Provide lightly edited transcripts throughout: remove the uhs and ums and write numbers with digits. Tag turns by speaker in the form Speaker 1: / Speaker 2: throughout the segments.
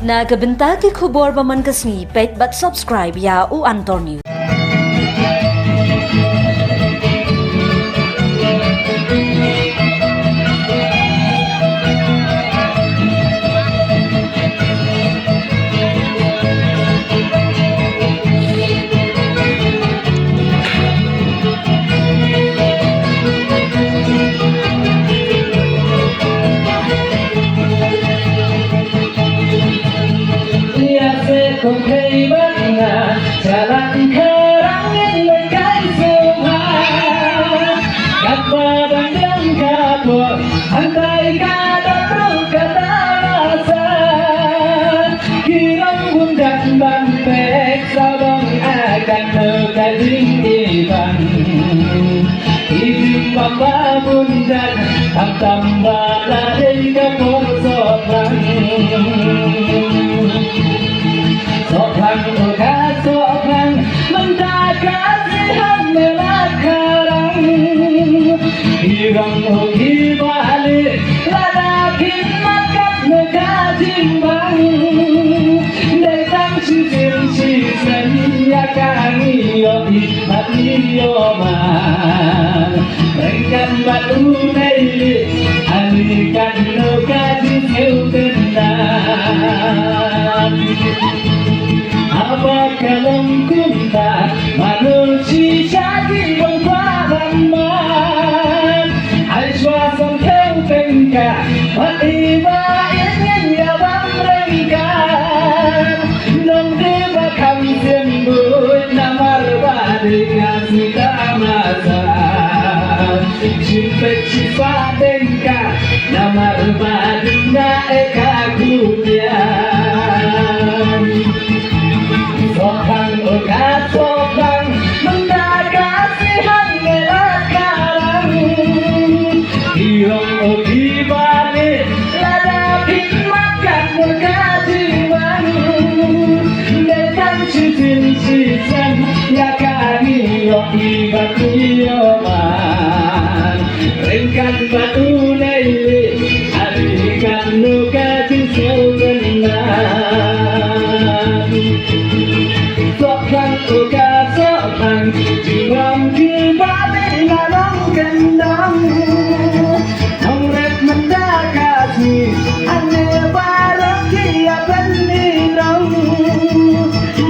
Speaker 1: Nagabenta ki kubor baman kasni pet but subscribe ya u Antonio.
Speaker 2: Không thấy bất ngờ trả lặng khờ răng lên lời cái sương hoa cặp bờ đang đứng cả buồn hàng tay ca đã rung cả ta xa khi nắng buồn đặt bàn về sao đông akan terkading iban izin papa bundan tambah ladai kapur soplang Soplang uga soplang mendakasihan melakaran Hirang ugi balik ladakin makat negajimbang Datang sisen yakani yo hikmat yo man Rengkan batu naili alikan negaji seutenan Apa kalam kunta manusia di bangkalan Aiswasan kau tengka Matiba ingin ya bang rengkan Nong deba kam sembut Namar badi kasih tamasa Simpet sifat tengka Namar badi na eka kudian Soplang uga soplang mendakasihan melakaran Hirong ugi balik ladapin makan negajiman Datang cincin sisen yakani yo ibat yo man Ringkan batu naili alikan nukaji seugenan Soplang uga soplang Jiwam kibalik nanong gendang Nongret mendakasi Ane barang kia penirang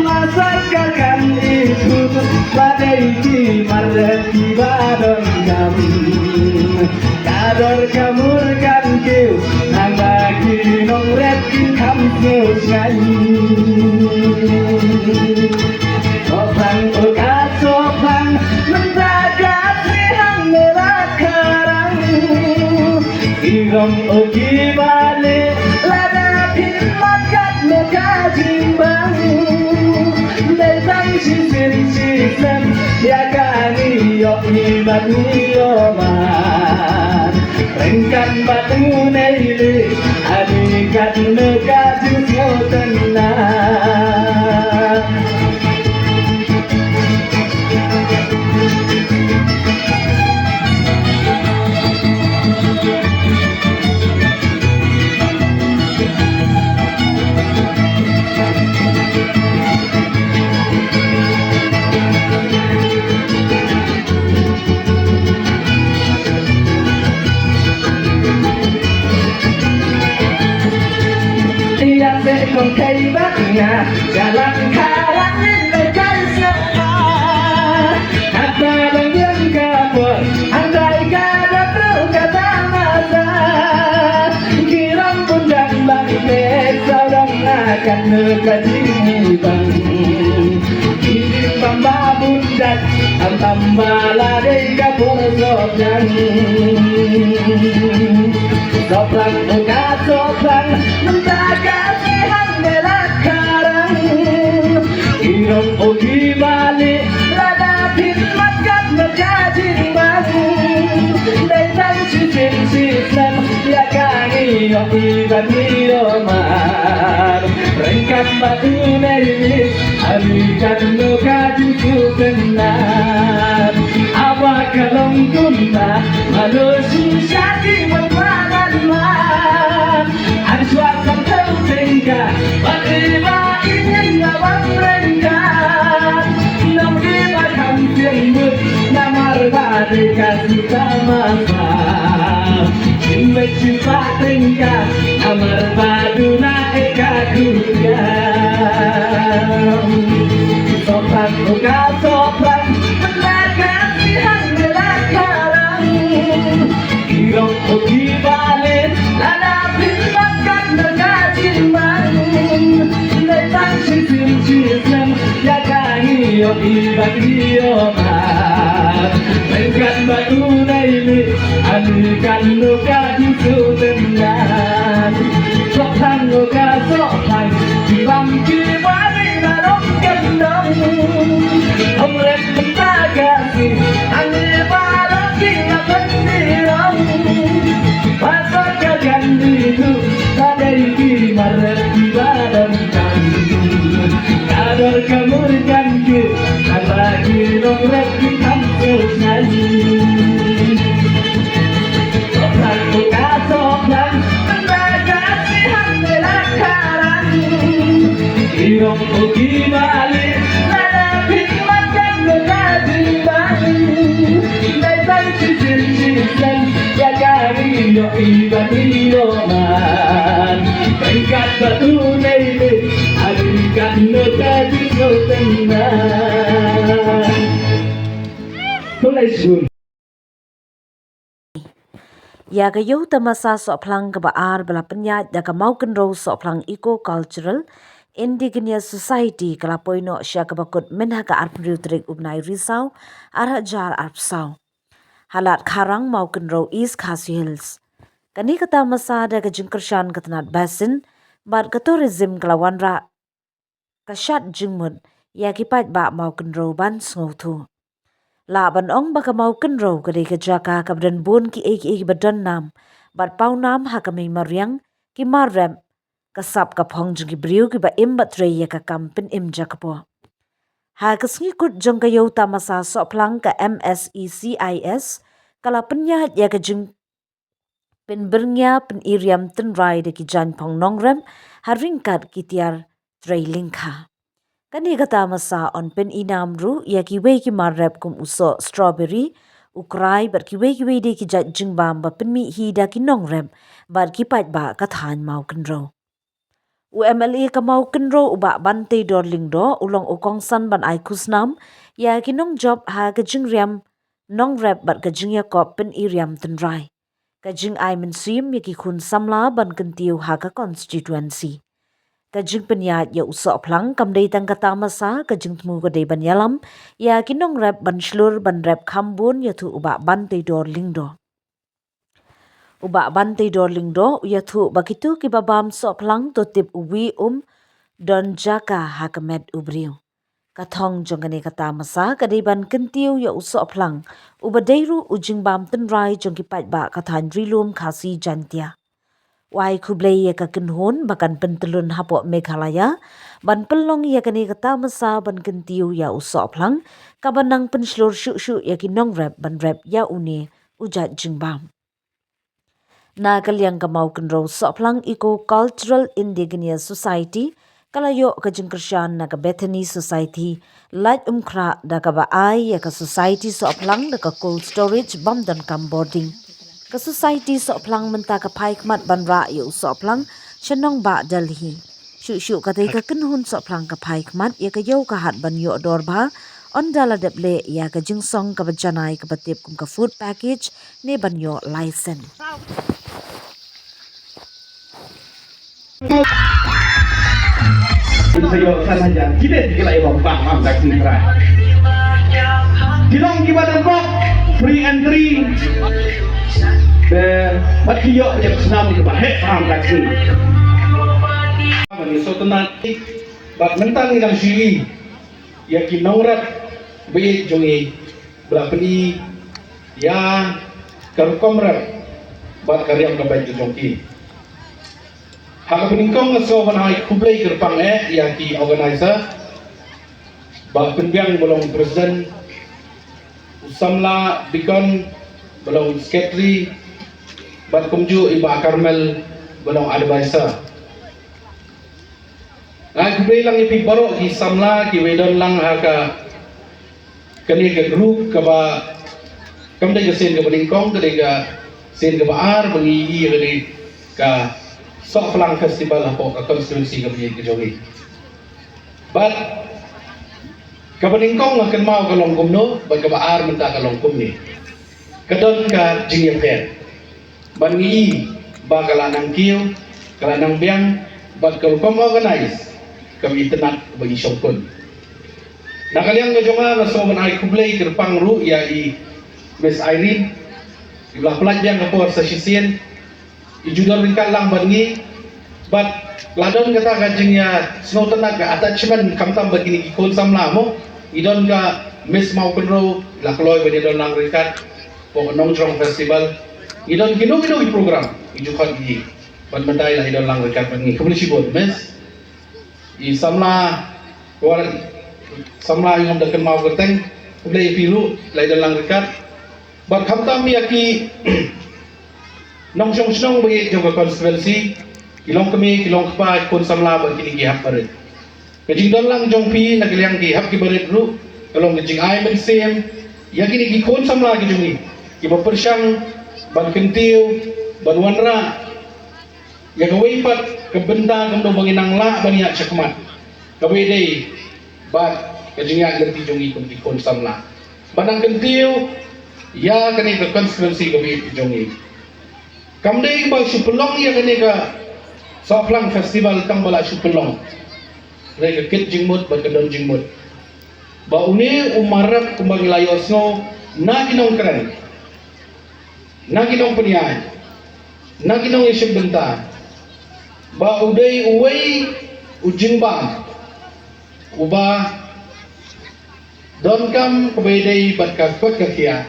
Speaker 2: Masakan itu Badai kimaret kibadon kami Kador kamurkan kiu Nang bagi nongret kikam selesai Soplang uga soplang mendakasihan melakaran Hirong ugi balik ladapin makat negajimbang Datang sisen yakani yo ibat yo man Rengkan batu naili adikat negaji yo tenang Không thấy bất ngờ Chả lặng khá lặng lên lời cái sương hoa Hát ta đang đứng cả buồn Hàng đại ca đã rung cả ta mà ra Khi nắng buồn đặt bằng về Sao đông akan terkading iban Izin papa bundan tambah ladai kapur soplang Soplang uga soplang mendakasihan melakaran Hirong ugi balik ladapin makat negajimbang Datang cincin sisen yakani yo ibat yo man Rengkat batu naili alikan negaji seutenan Apa kalam kunta manusia di bangkalan Aiswasan kau tengka mereka, tiba ingin lawan mereka. Namun macam jembut, namar mereka sudah masa. Mencuba tingkah, namar padu naika kuyang. Sopan muka sopan, menakan sihan melakaran. Irong ugi balik, lada pintakan negajimang. Letang sisim-sisim, yakangi yo ibagi yo mat. Mengkan batu naili, anikan nuka disutenan. Sopan muka sopan, kibang kibali narong gendong. Omlet mentagasi, ani barang kina pendirang. Pasal kalian itu, tadai kimaret ibadamkan. Kadar kamurkan ke, lagi nongret di kampus nani. Soplan muka soplan, mentagasi handela karan. Irong ugi balik, nada pintakan negajimang. Letang sisim-sisim, yakari yo ibadi yo man. Bengkat batu naili, adikan negadi sotenan. Tulis pun.
Speaker 1: Ya gayo tamasa soplang kebaar bela penyat ya mau kenro soplang eco-cultural Indigenous Society kalapoino siya kabakot menhaga arpnriutrik ubnai Risau arhajar arpsau. Halat karang mau kenro East Khasi Hills. Kani kata masa da kajingkershan ketenat basin bat ke tourism kalawanra kasyat jingmut ya kipat ba mau kenro ban sngautu. La ban ong baka mau kenro kadi kejaka kabdan bun ki eki badan nam bat pau nam ha kami mariang ki marrem kasap kapong jung ki briu ki ba imbat rei ya ka kampin imja kapo. Ha kasngikut jong kayo tamasa soplang ka MSECIS kala penyahat ya ka jing penbernya peniriam tenrai de ki jan pong nongrem haringkat ki tiar trailingka. Kani kata masa on pen inam ru ya ki wei ki marrep kum uso strawberry ukrai bar ki wei de ki jat jingbam ba penmi hi da ki nongrem bar ki pat ba kathan mau kenro. UMLA ka mau kenro uba bante dorling do ulong ukong san ban ai kusnam ya ki nong job ha ka jingriam nongrep bar ka jingya kop pen iriam tenrai. Ka jing ai mensim ya ki kun samla ban kentiu ha ka constituency. Kajing penyat ya usok plang kamdei tang kata masa kajing temu kadai ban yalam ya kinong rap ban shlur ban rap kambun ya tu uba bantai dor lingdo. Uba bantai dor lingdo ya tu bakitu ki babam sok plang to tip uwi don jaka hakamet ubriu. Kathong jongane kata masa kadai ban kentiu ya usok plang uba deiru ujing bam tenrai jong ki pat ba kathan rilum khasi jantia. Wai kublai ya ka kenhon bakan pentelun hapok Meghalaya ban pelong ya kani kata masa ban kentiu ya usok plang kabanang penslur syuk ya ki nong rap ban rap ya une ujat jingbam. Na kalyang kamau kenro sok plang eco-cultural Indigenous Society kalayo ka jingkersyan na ka Bethany Society light umkra da ka baay ya ka society sok plang da ka cold storage bam dan kam boarding. Ka society soplang menta ka paikmat banra yu soplang shanong ba Delhi. Syuk katay ka kenhun soplang ka paikmat ya ka yaw ka hat ban yu dorba on dala deple ya ka jingsong ka bajanay ka batip kung ka food package ni ban yu license.
Speaker 2: Sayo saja kita dikelai bang mam tak sintra. Dilong gimana bang free entry. Mat kiyo yang senam di bahek paham taksi. Bagi sotenan bak mentang yang siri yakin nongrat bayi jongi belapeni ya karukomrat bak karyam kabai jongi. Hak peningkong ngaso banai kublai kerpang yaki organizer bak penbiang belum presiden usamla bikon belum sekretari bat kumju iba Karmel belum advisor
Speaker 3: Kublay lang ipibaro ki samla ki wedon lang haka kani ka group ka ba kamday ka sen ka balingkong kani ka sen ka baar bangi kani ka sok lang festival hapo ka constituency ka biyay kajogi. But kabalingkong akan mau ka longkom no bag ka baar menta ka longkom ni. Kadon ka jingyaper. Bangi ba kalanang kiyo kalanang biang bag ka longkom organize kami tenat bagi syokun. Nakaliang ngajonga nasoman ay kublay kerpang ru ya i Miss Irene ibelah pelajang kapor sa sisien ijudor ringkat lang bangi but ladon kata kajing ya snow tenat ka attachment kamtam begini kikon samla mo idon ka Miss mau kenro lakloy bani don lang ringkat po nongkrong festival idon kino i program ijukan i ban mentai lah idon lang ringkat bangi kublay sibot Miss i samla yang dah mau kerteng boleh pilu lai dalam rekat bar khamta mi aki nong song bagi jaga konstituensi kilong kami kilong kapa kon samla ba kini gihap pare kajing dalang jong pi nagiliang gihap ki bare ru kalong kajing ai men sem ya kini gi kon samla ki jungi ki ba persyang ban kentiu ban wanra ya gawai pat kebenda kamdo banginang la baniak cakmat gawai dei ba kajingya ganti jongi kun ikon samla banang kentiu ya kani ka constituency gawai jongi kamdei ba supelong ya kani ka soplang festival tang bala supelong rega kit jingmut ba kadon jingmut ba une umarap kumbang layosno na ginong keren na ginong peniay na ginong isip benta ba uday uway ujing ba uba don kam kubayday bat kakot kakia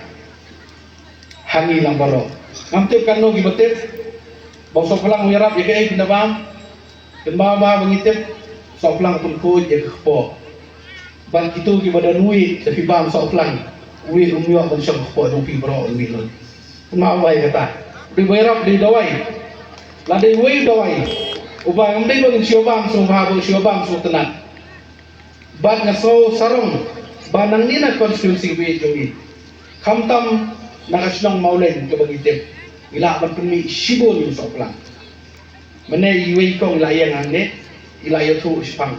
Speaker 3: hangi lang baro ngamtip kano gibatip bosok lang uyarap yakay pinabam kenbaba bangitip sok lang kunkud yakpo ban itu gibadanui tapi bam sok lang uwi umyo ban sok po dong pibro uwi lon kumaway kata dibayarap di dawai ladai uwi dawai uba ngamday bangin siobam so habo siobam so tenat bat ngaso sarong banang nina konstitusi wi jongi kamtam nakasinong maulen kabagitip ila man pumi sibol yung soplang mane iwi kong layang angge ilayo tu spang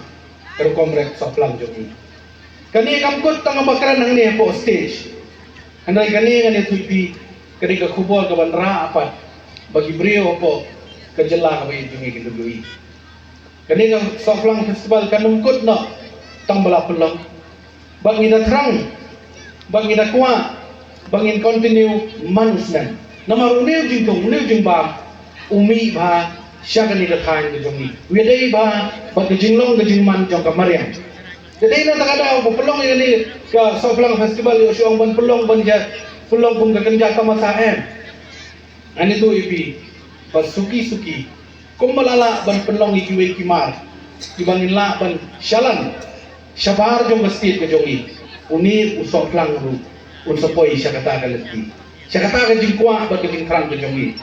Speaker 3: pero komrek soplang jongi kani kamkot tanga bakaran ang ne po stage anday kani ngani tuipi kani ka kubol ka bandra apat bagi brio po kajela ka wi jongi kindugi kani ka soplang festival kanungkot no tang bala pelong bangin ida terang bangin ida kuat bangin continue manusnan nama uniu jingkong uniu jingbam umi ba siya kan ida thain ke jongi wedai ba bag jinglong ke jingman jong kamarian jadi na takada po pelong ini ka soplang festival yo siong ban pelong ban ja pelong pung ka kenja tamasaem ani tu ipi pas suki kumalala ban pelong ikiwe kimar ibangin la ban syalan Syabar jong masjid ke jongi uni usok lang ru unsapoi siya kata ka leti siya kata ka jingkwa ba ka jingkrang ke jongi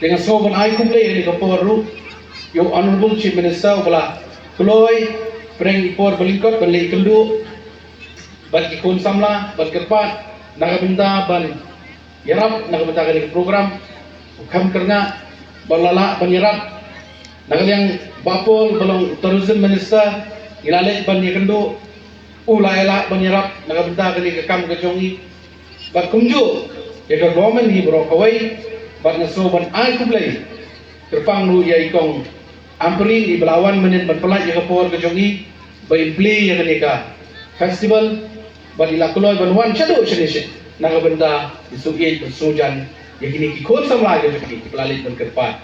Speaker 3: dengan soban ay kumplay ni kapor ru yung honorable chief minister bala kuloy preng ipor balingkot balik kendu bat ikon samla bat kerpat nakabenda ban yarap nakabenda ka program kam karna balala ban yarap nakaliang bapol balong tourism minister ilalit ban ni kendo ula ban yarap nakabenta kani kakam kajongi bat kumju ya ka government ni bro kawai bat naso ban ay kublay terpang lu ya ikong ampri di belawan menit ban pelat ya kapor kajongi by play ya kani ka festival bat ilakuloy ban wan chado chenish nakabenta isugi bersujan ya kini kikon samla ya jongi pelalit ban kerpat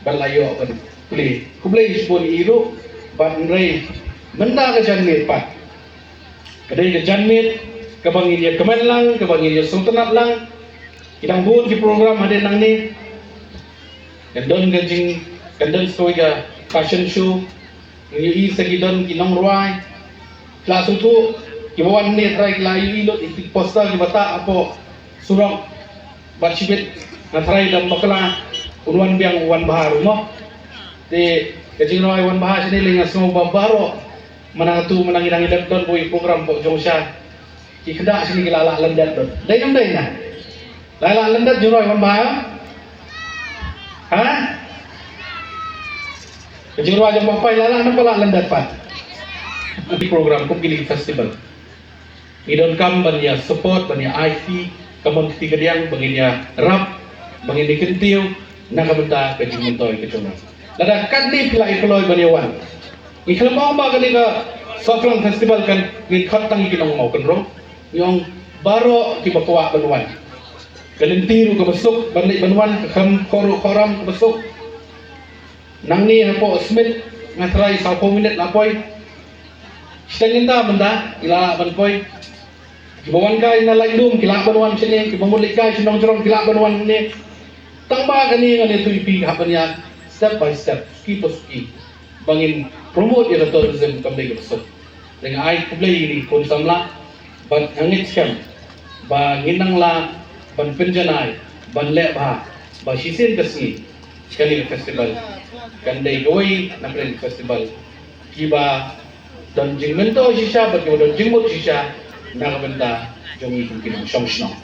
Speaker 3: ban layo ban play kublay isbon iru ban rei menda ka janmit pat kadai ka janmit kabangin dia kemen lang kabangin dia sultanat lang idang buon ki program ada nang ni kandon gajing kandon soy ka fashion show ni sa gidon kinong ruay kelas itu kibawan ni try layu ilot itik poster ki bata apo surok batsibit na try dam bakla unwan biang wan baharu no te Kajing no iwan bahas ini lingas semua babaro menang tu menang inang ilap don boy program po jong sya. Kikda sini kilala lendat don. Dai nam dai na. Lala lendat juro iwan bahas. Ha? Kajing no ajang bapai lala nam pala lendat pat. Di program ko pilih festival. Idon kam banya support banya IT kamon ketiga yang baginya rap bagi kentiu na kamenta kajing mentoy kecuna. Lada kadni pila iploy baniwan. Ikhlam mau ba kani ka Soflang Festival kan ngin khatang ikinong mau kenro yung baro ki bakwa banwan. Kalintiru ka basuk balik banwan kam koram ka basuk. Nangni hapo Smith ngatray sa 10 minute na poy. Sitanginda benda ila banpoy. Kibawan kay na laindum kila banwan sini kibamulik kay sinong jorong kila banwan ni. Tangba kani ngani tuipi hapan ya step by step, ski po ski. Bangin promote yung tourism kami gusto. Dengan ay kublay ini kun samla, ban angit siya, bangin nang la, ban penjanay, ban leba, ba sisin kasni, kani festival. Kanday gaway na friend festival. Kiba dan jingmento siya, bagi dan jingmot siya, nakabenta yung ikong kinong siyong